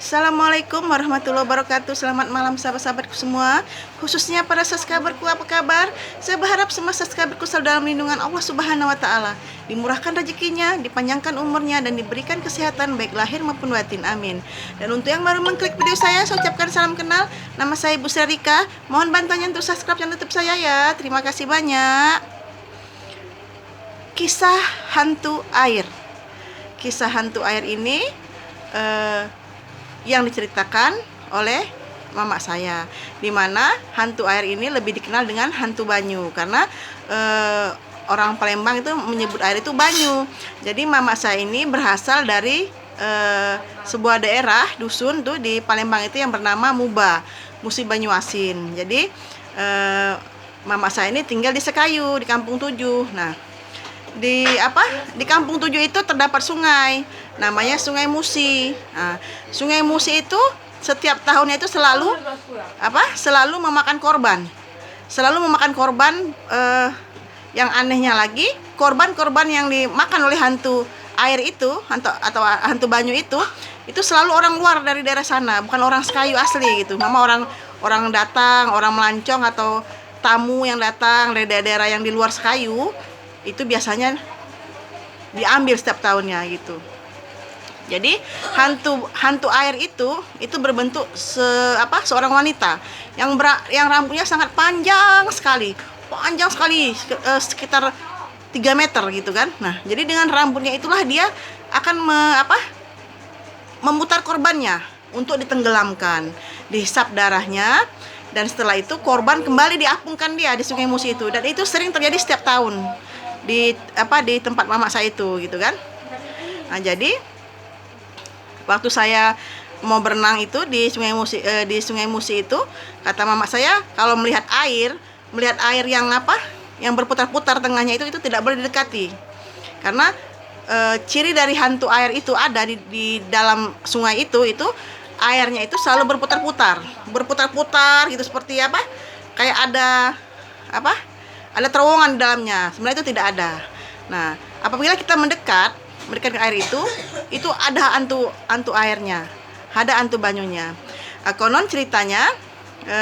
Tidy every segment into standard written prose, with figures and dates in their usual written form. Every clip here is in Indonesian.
Assalamualaikum warahmatullahi wabarakatuh. Selamat malam sahabat-sahabatku semua, khususnya para subscriberku. Apa kabar? Saya berharap semua subscriberku selalu dalam lindungan Allah Subhanahu wa taala, dimurahkan rezekinya, dipanjangkan umurnya, dan diberikan kesehatan baik lahir maupun batin. Amin. Dan untuk yang baru mengklik video saya ucapkan salam kenal. Nama saya Ibu Srika. Mohon bantuannya untuk subscribe channel YouTube saya ya. Terima kasih banyak. Kisah hantu air. Kisah hantu air ini yang diceritakan oleh mama saya, dimana hantu air ini lebih dikenal dengan hantu banyu karena orang Palembang itu menyebut air itu banyu. Jadi mama saya ini berasal dari sebuah daerah dusun tuh di Palembang itu yang bernama Muba, Musi Banyuasin. Jadi mama saya ini tinggal di Sekayu, di Kampung 7. Nah, di Kampung 7 itu terdapat sungai, namanya Sungai Musi. Nah, Sungai Musi itu setiap tahunnya itu selalu memakan korban. Selalu memakan korban. Yang anehnya lagi, korban-korban yang dimakan oleh hantu air itu, atau hantu banyu itu selalu orang luar dari daerah sana, bukan orang Sekayu asli gitu. Mama orang datang, orang melancong atau tamu yang datang dari daerah yang di luar Sekayu itu biasanya diambil setiap tahunnya gitu. Jadi hantu air itu berbentuk seorang wanita yang rambutnya sangat panjang sekali, sekitar 3 meter gitu kan. Nah, jadi dengan rambutnya itulah dia akan memutar korbannya untuk ditenggelamkan, dihisap darahnya, dan setelah itu korban kembali diapungkan dia di Sungai Musi itu. Dan itu sering terjadi setiap tahun di tempat mama saya itu gitu kan. Nah, jadi waktu saya mau berenang itu di Sungai Musi itu, kata mama saya, kalau melihat air yang berputar-putar tengahnya itu tidak boleh didekati. Karena ciri dari hantu air itu ada di dalam sungai itu airnya itu selalu berputar-putar gitu, seperti kayak ada terowongan di dalamnya. Sebenarnya itu tidak ada. Nah, apabila kita mendekat ke air itu ada hantu airnya, ada hantu banyunya. Konon ceritanya,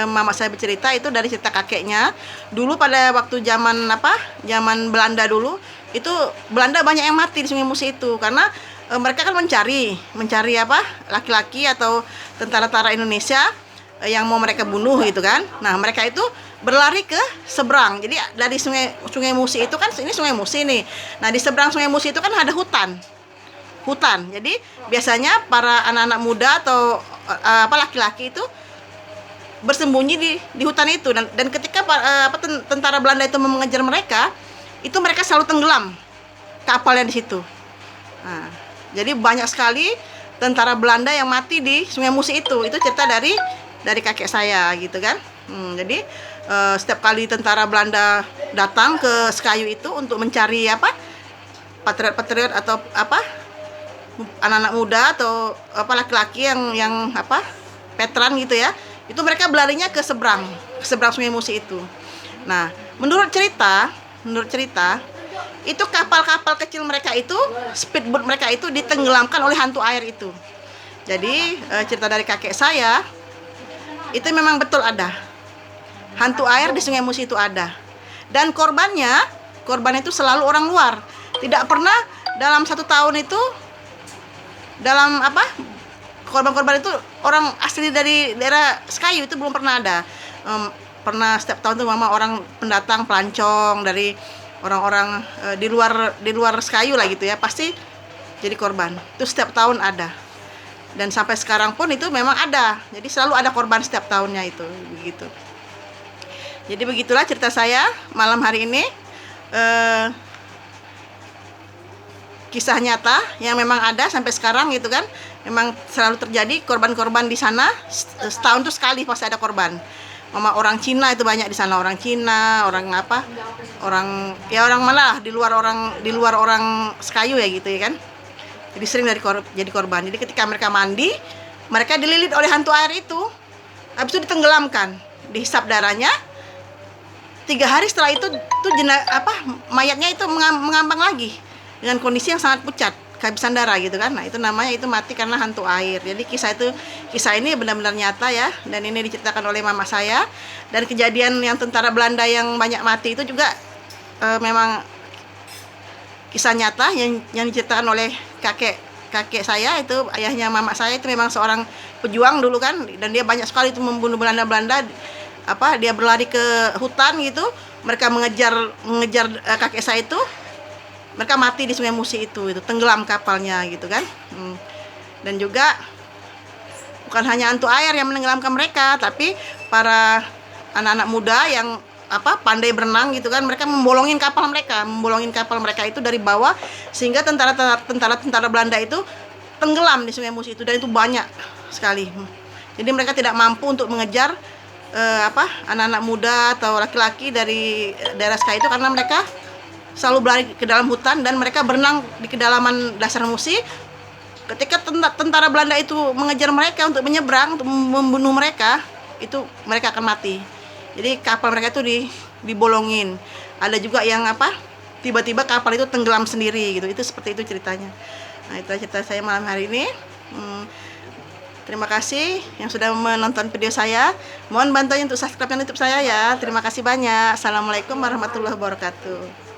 mama saya bercerita itu dari cerita kakeknya. Dulu pada waktu zaman Belanda dulu, itu Belanda banyak yang mati di Sungai Musi itu karena mereka kan mencari laki-laki atau tentara Indonesia yang mau mereka bunuh gitu kan. Nah, mereka itu berlari ke seberang. Jadi dari Sungai Musi itu kan, ini Sungai Musi nih. Nah, di seberang Sungai Musi itu kan ada hutan. Jadi biasanya para anak-anak muda atau laki-laki itu bersembunyi di hutan itu, dan ketika tentara Belanda itu mengejar mereka, itu mereka selalu tenggelam kapalnya di situ. Nah, jadi banyak sekali tentara Belanda yang mati di Sungai Musi itu. Itu cerita dari kakek saya gitu kan. Jadi setiap kali tentara Belanda datang ke Sekayu itu untuk mencari patriot atau anak-anak muda atau laki-laki yang veteran gitu ya, itu mereka berlarinya ke seberang Sungai Musi itu. Nah, menurut cerita itu kapal-kapal kecil mereka itu, speedboat mereka itu ditenggelamkan oleh hantu air itu. Jadi cerita dari kakek saya itu memang betul ada hantu air di Sungai Musi itu ada, dan korban itu selalu orang luar. Tidak pernah dalam 1 tahun itu korban-korban itu orang asli dari daerah Sekayu itu belum pernah ada. Pernah setiap tahun tuh mama orang pendatang pelancong dari orang-orang di luar Sekayu lah gitu ya, pasti jadi korban. Itu setiap tahun ada. Dan sampai sekarang pun itu memang ada. Jadi selalu ada korban setiap tahunnya itu begitu. Jadi begitulah cerita saya malam hari ini. Kisah nyata yang memang ada sampai sekarang gitu kan. Memang selalu terjadi korban-korban di sana. Setahun tuh sekali pasti ada korban. Orang Cina itu banyak di sana, orang Cina, orang malah di luar orang Sekayu ya gitu ya kan. Jadi sering jadi korban. Jadi ketika mereka mandi, mereka dililit oleh hantu air itu. Habis itu ditenggelamkan, dihisap darahnya. 3 hari setelah itu mayatnya itu mengambang lagi dengan kondisi yang sangat pucat kehabisan darah gitu kan. Nah, itu namanya itu mati karena hantu air. Jadi kisah ini benar-benar nyata ya, dan ini diceritakan oleh mama saya. Dan kejadian yang tentara Belanda yang banyak mati itu juga memang kisah nyata yang diceritakan oleh kakek saya, itu ayahnya mama saya, itu memang seorang pejuang dulu kan, dan dia banyak sekali itu membunuh Belanda. Dia berlari ke hutan gitu, mereka mengejar kakek saya itu, mereka mati di Sungai Musi itu tenggelam kapalnya gitu kan. Dan juga bukan hanya hantu air yang menenggelamkan mereka, tapi para anak-anak muda yang pandai berenang gitu kan, mereka membolongin kapal mereka itu dari bawah, sehingga tentara Belanda itu tenggelam di Sungai Musi itu, dan itu banyak sekali. Jadi mereka tidak mampu untuk mengejar anak-anak muda atau laki-laki dari daerah Sky itu, karena mereka selalu berlari ke dalam hutan dan mereka berenang di kedalaman dasar Musi. Ketika tentara Belanda itu mengejar mereka untuk menyeberang, untuk membunuh mereka, itu mereka akan mati. Jadi kapal mereka itu dibolongin. Ada juga yang tiba-tiba kapal itu tenggelam sendiri gitu. Itu seperti itu ceritanya. Nah, itu cerita saya malam hari ini. Terima kasih yang sudah menonton video saya. Mohon bantunya untuk subscribe YouTube saya ya. Terima kasih banyak. Assalamualaikum warahmatullahi wabarakatuh.